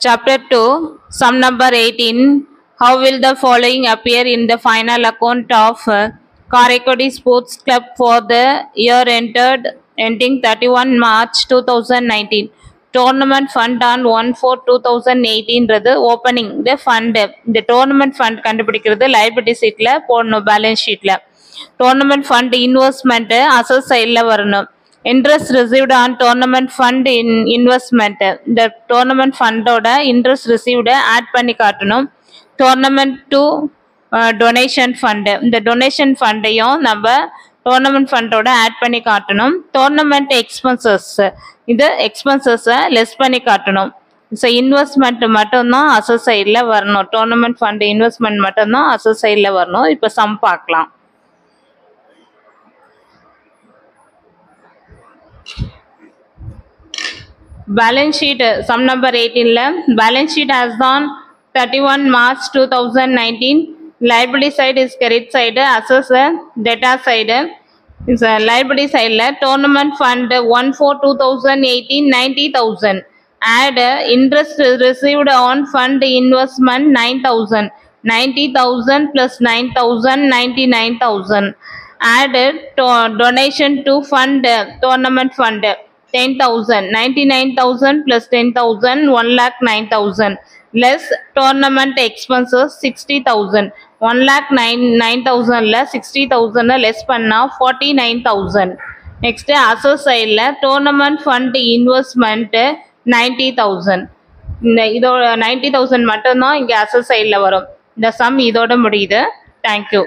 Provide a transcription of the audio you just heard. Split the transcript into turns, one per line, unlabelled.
Chapter 2, sum number 18. How will the following appear in the final account of Karaikodi Sports Club for the year ending 31 March 2019? Tournament fund on 1/4/2018 opening the fund. The tournament fund கண்டுபிடிக்கிறது liability sheetல போடணும், balance sheetல. Tournament fund investment asset sideல வரணும். Interest received on tournament fund in investment. The tournament fund oda interest received add பண்ணி காட்டணும். Tournament to donation fund. இந்த donation fund ஐயும் நம்ம tournament fund ஓட add பண்ணி காட்டணும். Tournament expenses. இது expenses less பண்ணி காட்டணும். So investment மட்டும்தான் asset sideல வரணும். Tournament fund investment மட்டும்தான் asset sideல வரணும். இப்போ sum பார்க்கலாம். Balance sheet sum number 18 balance sheet as on 31 March 2019. Liability side is credit side, assets debtor side is liability side. Tournament fund 1/4/2018 90,000. Add interest received on fund investment 9,000. 90,000 plus 9,000 99,000. Add donation to fund tournament fund 10,000. 99,000 plus 10,000 1,09,000. Less tournament expenses 60,000. 1,09,000 less 60,000 less panna 49,000. Next asset side tournament fund investment 90,000. இதோட 90,000 மட்டும் தான் இங்க asset sideல வரும். இந்த sum இதோட முடியுது. Thank you.